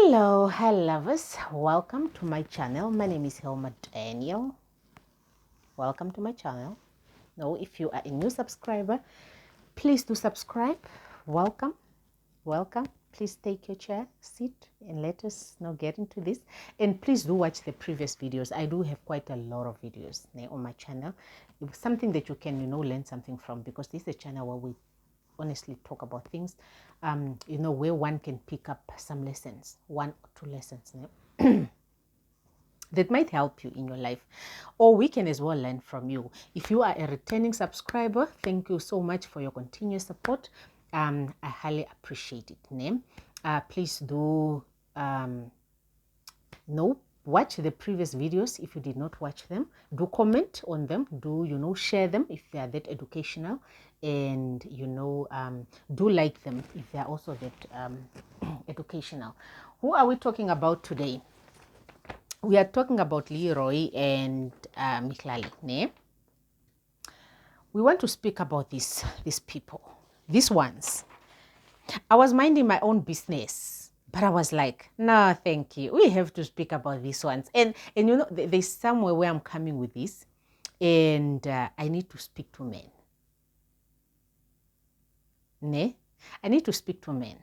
Hello lovers, welcome to my channel. My name is Helma Daniel. Welcome to my channel. Now if you are a new subscriber, please do subscribe. Welcome. Please take your chair, sit, and let us now get into this. And please do watch the previous videos. I do have quite a lot of videos on my channel. It's something that you can learn something from, because this is a channel where we honestly talk about things where one can pick up some lessons, 1 or 2 lessons that might help you in your life, or we can as well learn from you. If you are a returning subscriber, thank you so much for your continuous support. I highly appreciate it. Please do watch the previous videos if you did not watch them. Do comment on them. Do share them if they are that educational, and do like them if they are also that educational. Who are we talking about today? We are talking about Leroy and Mihlali. We want to speak about these people, these ones. I was minding my own business, but I was like, no, thank you. We have to speak about these ones. And there's somewhere where I'm coming with this, and I need to speak to men. I need to speak to men.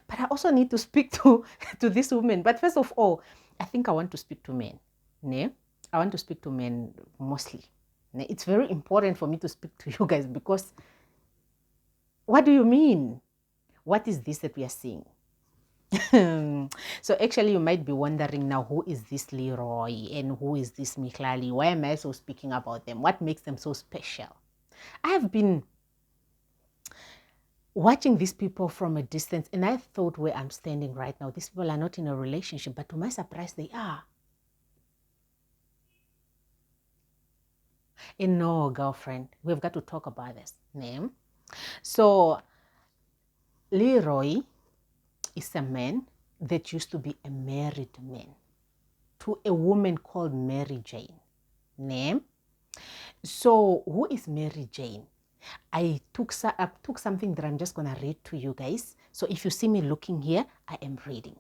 But I also need to speak to this woman. But first of all, I think I want to speak to men. I want to speak to men mostly. It's very important for me to speak to you guys, because what do you mean? What is this that we are seeing? So actually you might be wondering now, who is this Leroy and who is this Mihlali? Why am I so speaking about them? What makes them so special? I have been watching these people from a distance, and I thought where I'm standing right now, these people are not in a relationship, but to my surprise, they are. And no, girlfriend, we've got to talk about this. So Leroy is a man that used to be a married man to a woman called Mary Jane. So who is Mary Jane? I took something that I'm just going to read to you guys. So if you see me looking here, I am reading.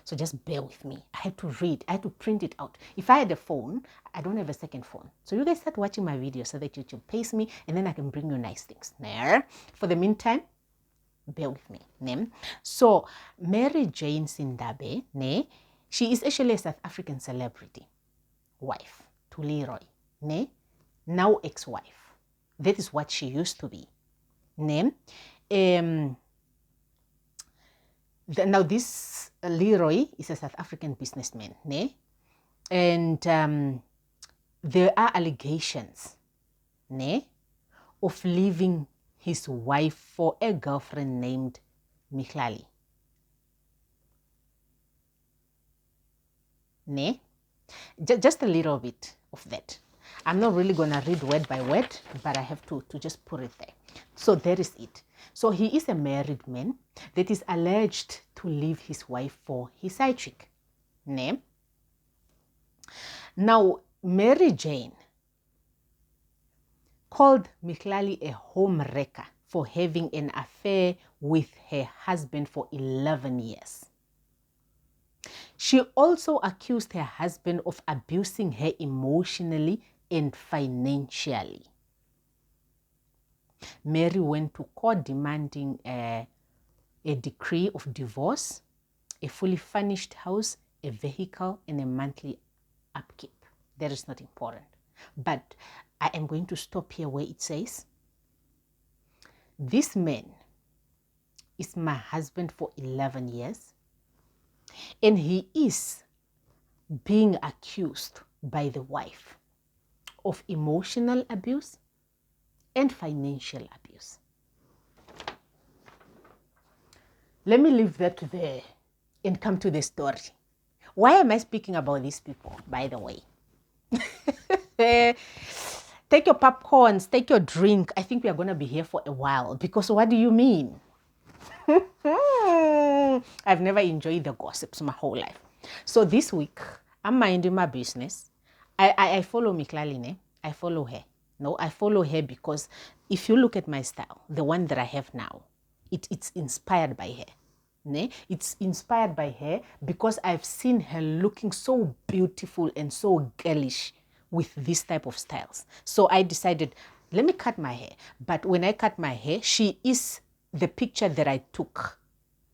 So just bear with me. I had to read. I had to print it out. If I had a phone, I don't have a second phone. So you guys start watching my videos so that YouTube pays me, and then I can bring you nice things. For the meantime, bear with me. So Mary Jane Sindabe, she is actually a South African celebrity, wife to Leroy, now ex-wife. That is what she used to be. Now this Leroy is a South African businessman, and there are allegations of leaving his wife for a girlfriend named Mihlali. Just a little bit of that. I'm not really going to read word by word, but I have to just put it there. So that is it. So he is a married man that is alleged to leave his wife for his side chick. Now, Mary Jane called Mihlali a home wrecker for having an affair with her husband for 11 years. She also accused her husband of abusing her emotionally and financially. Mary went to court demanding a decree of divorce, a fully furnished house, a vehicle, and a monthly upkeep. That is not important. But I am going to stop here where it says, this man is my husband for 11 years, and he is being accused by the wife of emotional abuse and financial abuse. Let me leave that there and come to the story. Why am I speaking about these people, by the way? Take your popcorns, take your drink. I think we are going to be here for a while, because what do you mean? I've never enjoyed the gossips my whole life. So this week, I'm minding my business. I follow Mihlali. I follow her. I follow her because if you look at my style, the one that I have now, it's inspired by her. Ne? It's inspired by her because I've seen her looking so beautiful and so girlish with this type of styles. So I decided, let me cut my hair. But when I cut my hair, she is the picture that I took.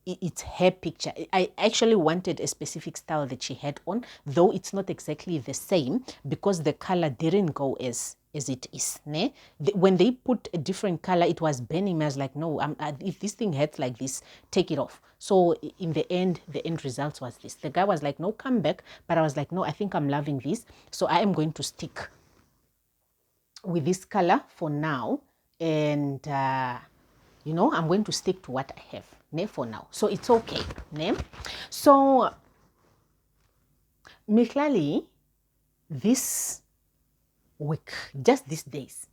It's her picture. I actually wanted a specific style that she had on, though it's not exactly the same because the color didn't go as it is. Ne? When they put a different color, it was burning me. I was like, no, if this thing heads like this, take it off. So in the end result was this. The guy was like, no, come back. But I was like, no, I think I'm loving this. So I am going to stick with this color for now. And you know, I'm going to stick to what I have, ne, for now. So it's okay, ne? So Mihlali, this week, just these days,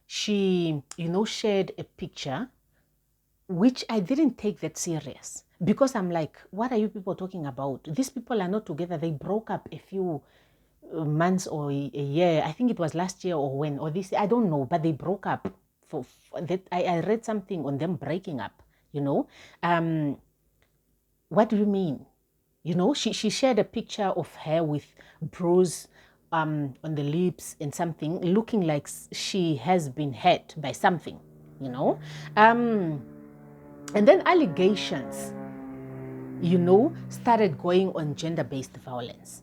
she, you know, shared a picture which I didn't take that serious because I'm like, what are you people talking about? These people are not together. They broke up a few months or a year. I think it was last year or when, or this, I don't know, but they broke up. For that, I read something on them breaking up, you know. What do you mean? You know, she shared a picture of her with bruise on the lips and something, looking like she has been hurt by something, you know. And then allegations, you know, started going on gender-based violence.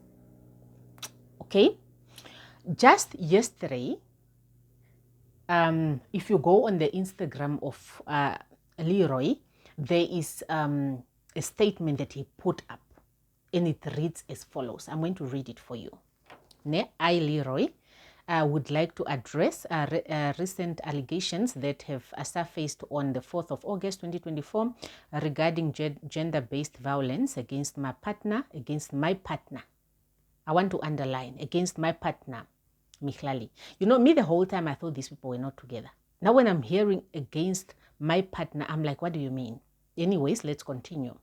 Okay? Just yesterday, if you go on the Instagram of Leroy, there is a statement that he put up, and it reads as follows. I'm going to read it for you. I, Leroy, would like to address recent allegations that have surfaced on the 4th of August 2024 regarding gender-based violence against my partner. I want to underline, against my partner, Mihlali. You know, me the whole time I thought these people were not together. Now when I'm hearing against my partner, I'm like, what do you mean? Anyways, let's continue.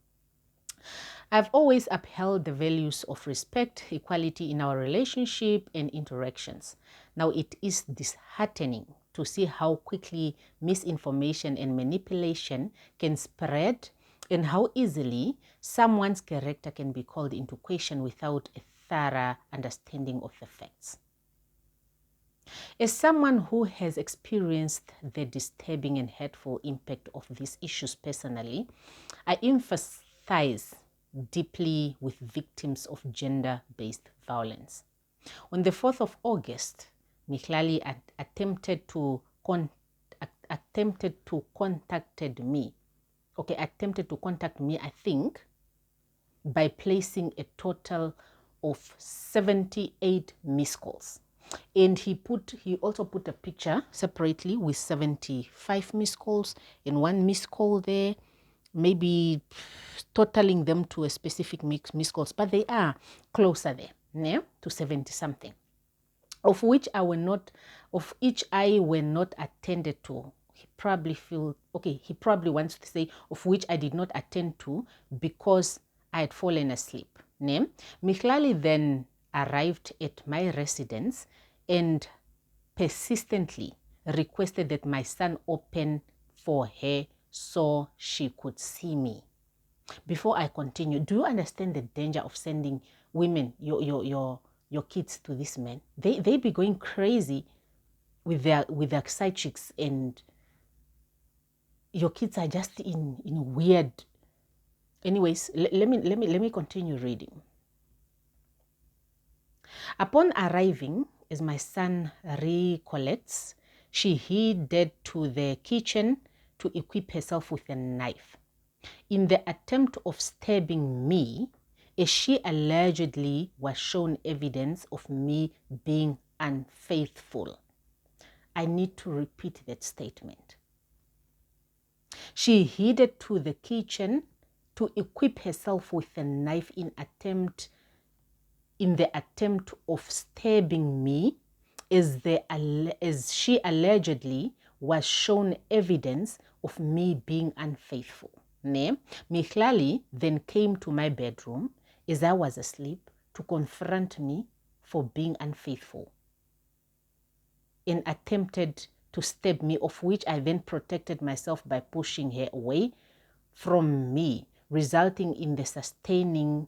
I've always upheld the values of respect, equality in our relationship and interactions. Now it is disheartening to see how quickly misinformation and manipulation can spread and how easily someone's character can be called into question without a thorough understanding of the facts. As someone who has experienced the disturbing and hurtful impact of these issues personally, I emphasize deeply with victims of gender-based violence. On the 4th of August, Mihlali attempted to contact me, I think, by placing a total of 78 missed calls. And he also put a picture separately with 75 missed calls and one missed call there, maybe totaling them to a specific missed calls, but they are closer there, yeah, to 70 something, of which I were not attended to. He probably wants to say of which I did not attend to because I had fallen asleep. Mihlali then arrived at my residence and persistently requested that my son open for her so she could see me. Before I continue, do you understand the danger of sending women, your kids, to this men? They be going crazy with their side chicks, and your kids are just in weird. Anyways, let me continue reading. Upon arriving, as my son recollects, she headed to the kitchen to equip herself with a knife in the attempt of stabbing me, as she allegedly was shown evidence of me being unfaithful. I need to repeat that statement. She headed to the kitchen to equip herself with a knife in the attempt of stabbing me, as she allegedly was shown evidence of me being unfaithful. Mihlali then came to my bedroom as I was asleep to confront me for being unfaithful and attempted to stab me, of which I then protected myself by pushing her away from me, resulting in the sustaining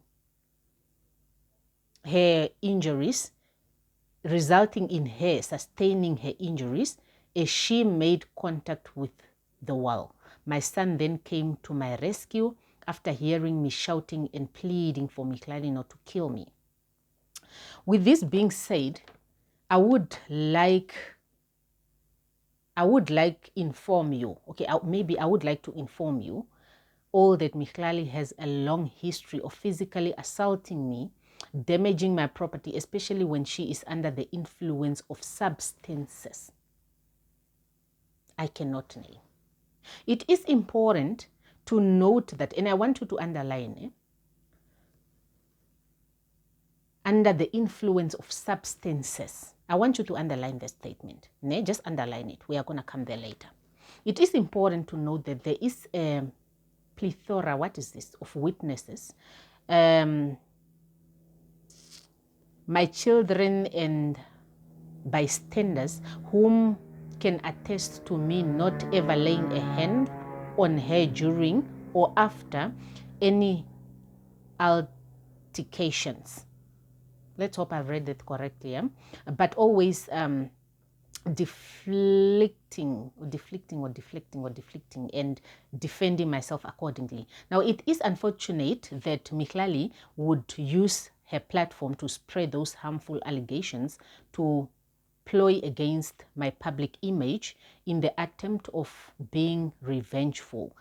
her injuries, as she made contact with the wall. My son then came to my rescue after hearing me shouting and pleading for Mihlali not to kill me. With this being said, I would like inform you, okay, maybe I would like to inform you all that Mihlali has a long history of physically assaulting me, damaging my property, especially when she is under the influence of substances I cannot name. It is important to note that, and I want you to underline, under the influence of substances. I want you to underline the statement. Just underline it. We are going to come there later. It is important to note that there is a plethora, of witnesses. My children and bystanders whom can attest to me not ever laying a hand on her during or after any altercations. Let's hope I've read it correctly, but always deflecting and defending myself accordingly. Now, it is unfortunate that Mihlali would use her platform to spread those harmful allegations to ploy against my public image in the attempt of being revengeful.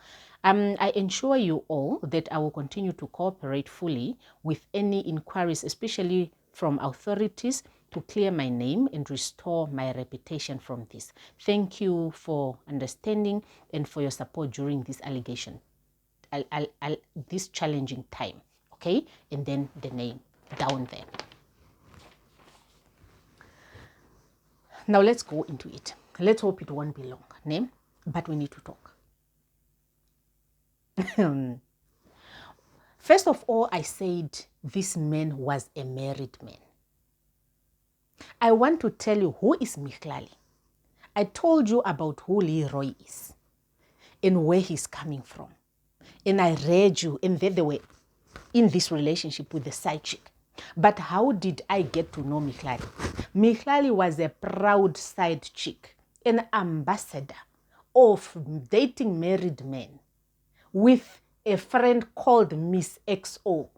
I ensure you all that I will continue to cooperate fully with any inquiries, especially from authorities, to clear my name and restore my reputation from this. Thank you for understanding and for your support during this this challenging time. Okay, and then the name down there. Now let's go into it. Let's hope it won't be long, name, but we need to talk. First of all, I said this man was a married man. I want to tell you who is Mihlali. I told you about who Leroy is and where he's coming from. And I read you, and that they were in this relationship with the side chick. But how did I get to know Mihlali? Mihlali was a proud side chick, an ambassador of dating married men with a friend called Miss XO.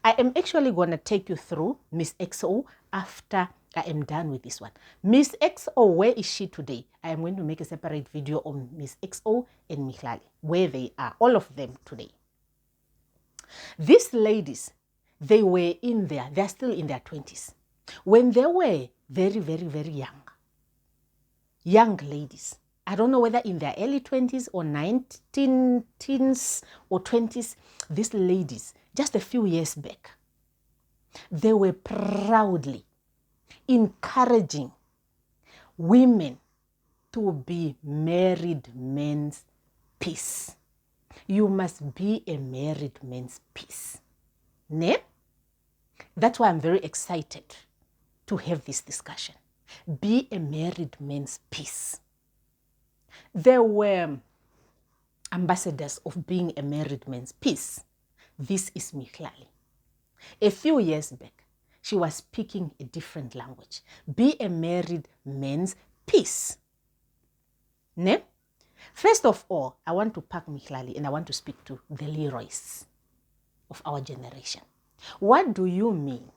I am actually going to take you through Miss XO after I am done with this one. Miss XO, where is she today? I am going to make a separate video on Miss XO and Mihlali, where they are, all of them today. These ladies, they were they're still in their 20s. When they were very, very, very young ladies, I don't know whether in their early 20s or 19 teens or 20s, these ladies, just a few years back, they were proudly encouraging women to be married men's peace. You must be a married man's peace. Ne? That's why I'm very excited to have this discussion. Be a married man's peace. There were ambassadors of being a married man's peace. This is Mihlali. A few years back, she was speaking a different language. Be a married man's peace. Ne? First of all, I want to pack Mihlali and I want to speak to the Leroys of our generation. What do you mean?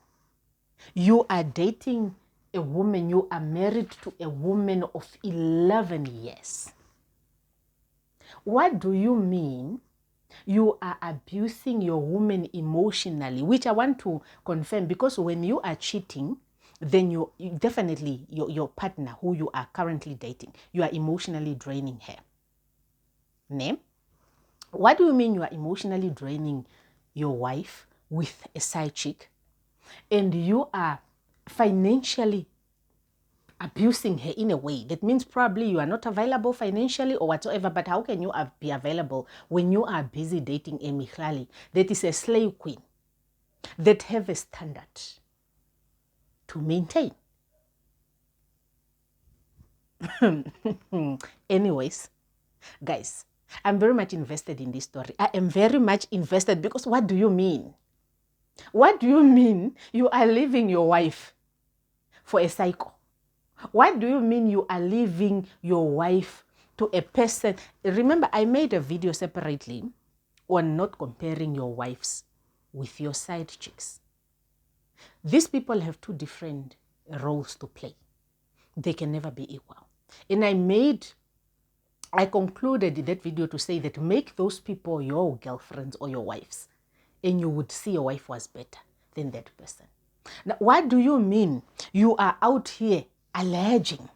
You are dating a woman, you are married to a woman of 11 years. What do you mean you are abusing your woman emotionally? Which I want to confirm, because when you are cheating, then you definitely, your partner who you are currently dating, you are emotionally draining her. Ne? What do you mean you are emotionally draining your wife with a side chick and you are financially abusing her in a way? That means probably you are not available financially or whatsoever, but how can you be available when you are busy dating a Mihlali that is a slave queen that have a standard to maintain? Anyways, guys, I'm very much invested in this story. I am very much invested because what do you mean? What do you mean you are leaving your wife for a cycle? What do you mean you are leaving your wife to a person? Remember, I made a video separately on not comparing your wives with your side chicks. These people have two different roles to play. They can never be equal. And I concluded that video to say that make those people your girlfriends or your wives, and you would see your wife was better than that person. Now, what do you mean you are out here alleging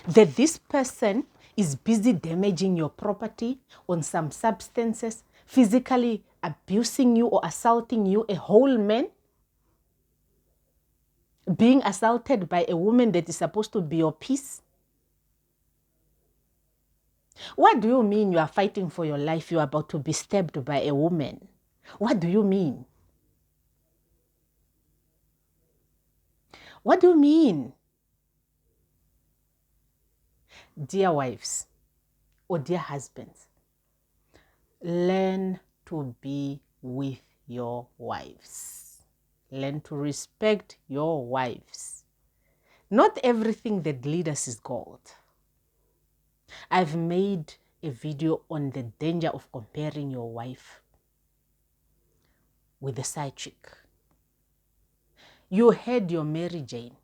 that this person is busy damaging your property on some substances, physically abusing you or assaulting you, a whole man, being assaulted by a woman that is supposed to be your peace? What do you mean you are fighting for your life? You are about to be stabbed by a woman. What do you mean? What do you mean? Dear wives or dear husbands, learn to be with your wives. Learn to respect your wives. Not everything that glitters is gold. I've made a video on the danger of comparing your wife with a side chick. You heard your Mary Jane,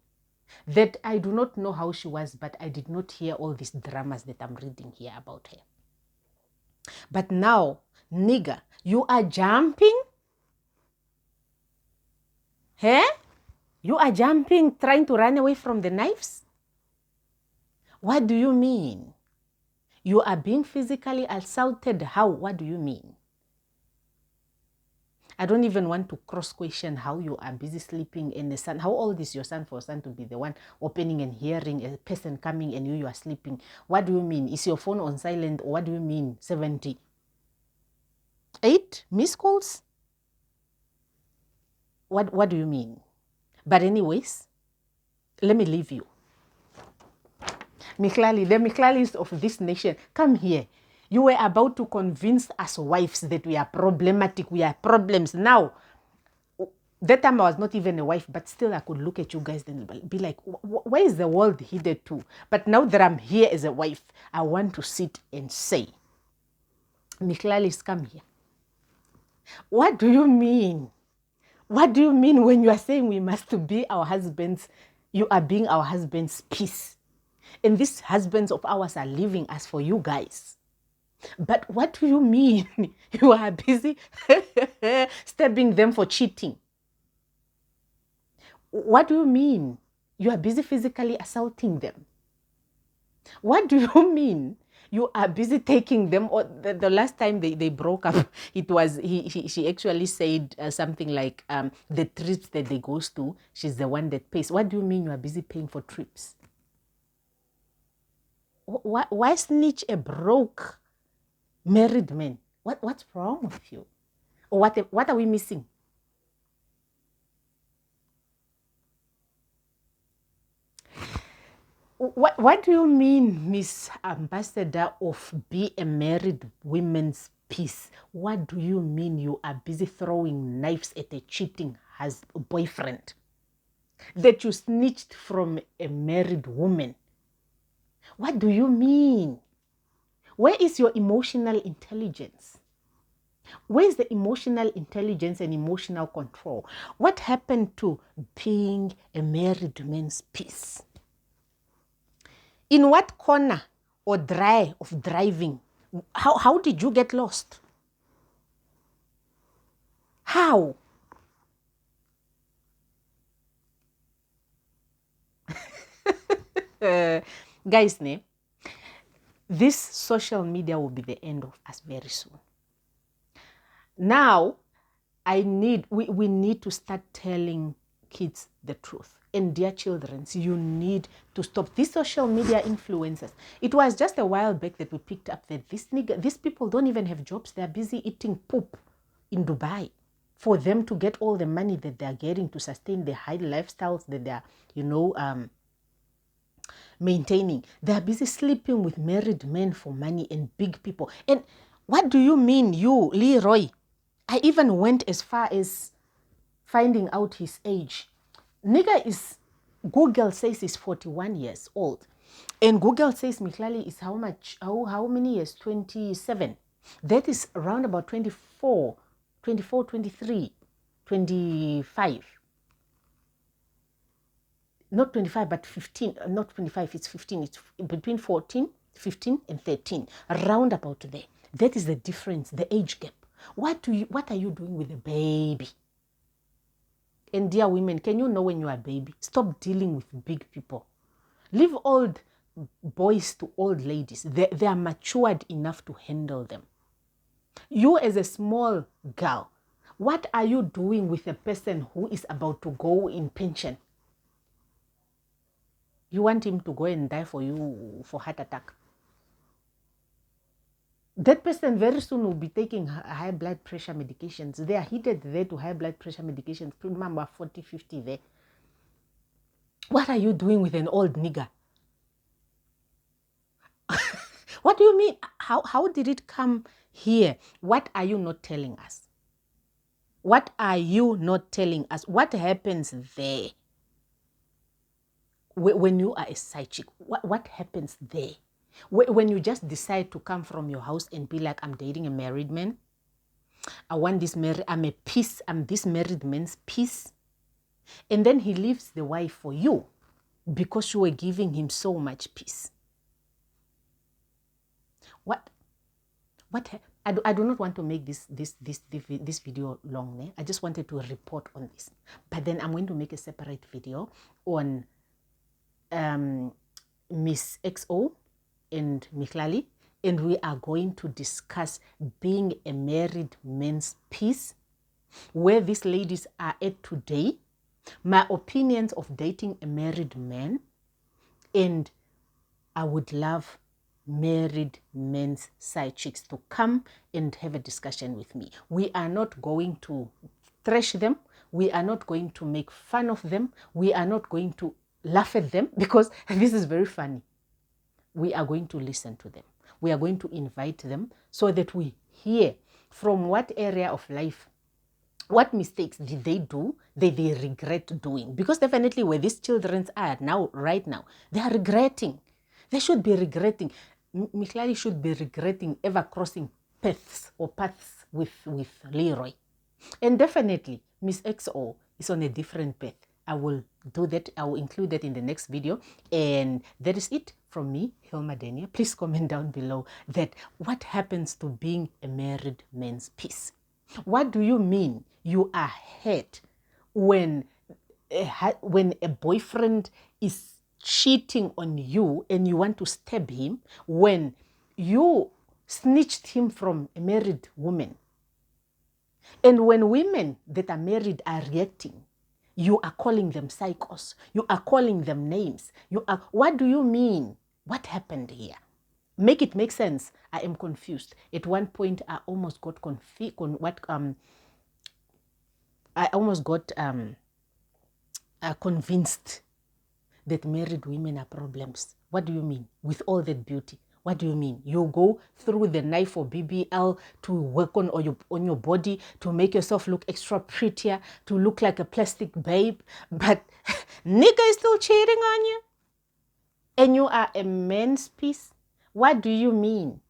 that I do not know how she was, but I did not hear all these dramas that I'm reading here about her. But now, nigga, you are jumping? Hey? You are jumping, trying to run away from the knives? What do you mean? You are being physically assaulted. How? What do you mean? I don't even want to cross-question how you are busy sleeping in the sun. How old is your son for a son to be the one opening and hearing a person coming and you are sleeping? What do you mean? Is your phone on silent? Or what do you mean? 78 missed calls? What do you mean? But anyways, let me leave you. Mihlali, the Mihlalis of this nation, come here. You were about to convince us wives that we are problematic, we are problems. Now, that time I was not even a wife, but still I could look at you guys and be like, where is the world headed to? But now that I'm here as a wife, I want to sit and say, Mihlalis, come here. What do you mean? What do you mean when you are saying we must be our husbands? You are being our husband's peace. And these husbands of ours are leaving us for you guys. But what do you mean? You are busy stabbing them for cheating. What do you mean? You are busy physically assaulting them. What do you mean? You are busy taking them. Or the last time they broke up, it was she actually said something like the trips that they goes to, she's the one that pays. What do you mean you are busy paying for trips? Why snitch a broke married man? What's wrong with you? Or what are we missing? What do you mean, Miss Ambassador of Be a Married Women's Peace? What do you mean you are busy throwing knives at a cheating boyfriend? That you snitched from a married woman? What do you mean? Where is your emotional intelligence? Where is the emotional intelligence and emotional control? What happened to being a married man's peace? In what corner or dry of driving? How did you get lost? How? Guys, this social media will be the end of us very soon. Now, we need to start telling kids the truth. And dear children, you need to stop these social media influencers. It was just a while back that we picked up that these people don't even have jobs. They're busy eating poop in Dubai for them to get all the money that they're getting to sustain the high lifestyles that they're, maintaining. They are busy sleeping with married men for money and big people. And what do you mean, you, Leroy? I even went as far as finding out his age. Nigga is, Google says he's 41 years old. And Google says Mihlali is how much, how many years? 27. That is around about 24, 23, 25. Not 25, but 15. Not 25, it's 15. It's between 14, 15, and 13. Around about there. That is the difference, the age gap. What are you doing with a baby? And dear women, can you know when you are a baby? Stop dealing with big people. Leave old boys to old ladies. They are matured enough to handle them. You as a small girl, what are you doing with a person who is about to go in pension? You want him to go and die for you for heart attack. That person very soon will be taking high blood pressure medications. They are headed there to high blood pressure medications. Remember 40, 50 there. What are you doing with an old nigger? What do you mean? How did it come here? What are you not telling us? What are you not telling us? What happens there? When you are a side chick, what happens there? When you just decide to come from your house and be like, I'm dating a married man. I want this I'm a piece. I'm this married man's piece. And then he leaves the wife for you because you were giving him so much peace. I do not want to make this video long. I just wanted to report on this. But then I'm going to make a separate video on Miss XO and Mihlali, and we are going to discuss being a married man's piece, where these ladies are at today, my opinions of dating a married man, and I would love married men's side chicks to come and have a discussion with me. We are not going to thrash them. We are not going to make fun of them. We are not going to laugh at them, because this is very funny. We are going to listen to them. We are going to invite them so that we hear from what area of life, what mistakes did they do that they regret doing. Because definitely where these children are now, right now, they are regretting. They should be regretting. Mihlali should be regretting ever crossing paths with Leroy. And definitely Miss XO is on a different path. I will do that. I will include that in the next video. And that is it from me, Hilma Denia. Please comment down below that what happens to being a married man's piece. What do you mean you are hurt when a boyfriend is cheating on you and you want to stab him, when you snitched him from a married woman? And when women that are married are reacting, you are calling them psychos. You are calling them names. What do you mean? What happened here? Make it make sense. I am confused. At one point, I almost got convinced that married women are problems. What do you mean? With all that beauty. What do you mean? You go through the knife or BBL to work on your body, to make yourself look extra prettier, to look like a plastic babe, but nigga is still cheating on you? And you are a man's piece? What do you mean?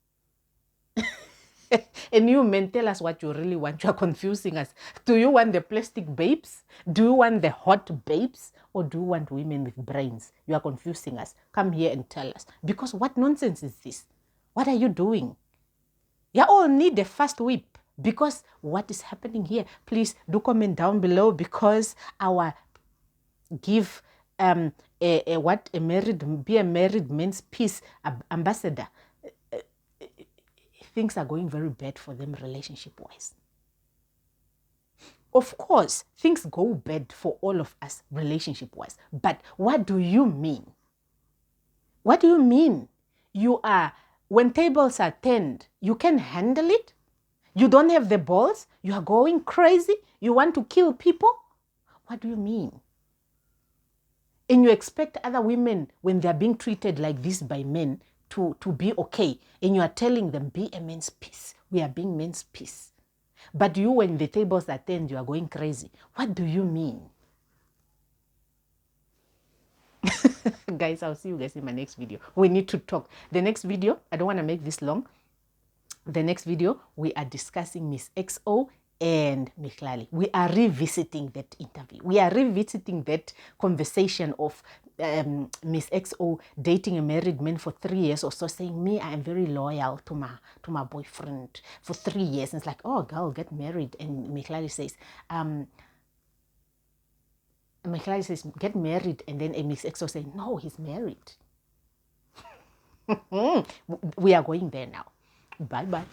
And you men, tell us what you really want. You are confusing us. Do you want the plastic babes? Do you want the hot babes? Or do you want women with brains? You are confusing us. Come here and tell us. Because what nonsense is this? What are you doing? You all need a fast whip. Because what is happening here? Please do comment down below, because our give be a married man's peace ambassador, things are going very bad for them relationship-wise. Of course, things go bad for all of us relationship-wise. But what do you mean? What do you mean? You are, when tables are turned, you can handle it? You don't have the balls? You are going crazy? You want to kill people? What do you mean? And you expect other women, when they're being treated like this by men, to be okay. And you are telling them, be a man's piece. We are being men's piece. But you, when the tables are turned, you are going crazy. What do you mean? Guys, I'll see you guys in my next video. We need to talk. The next video, I don't want to make this long. The next video, we are discussing Miss XO and Mihlali. We are revisiting that interview. We are revisiting that conversation of Miss XO dating a married man for 3 years or so, saying, me, I am very loyal to my boyfriend for 3 years. And it's like, oh, girl, get married. And Mihlali says, get married. And then Miss XO says, no, he's married. We are going there now. Bye-bye.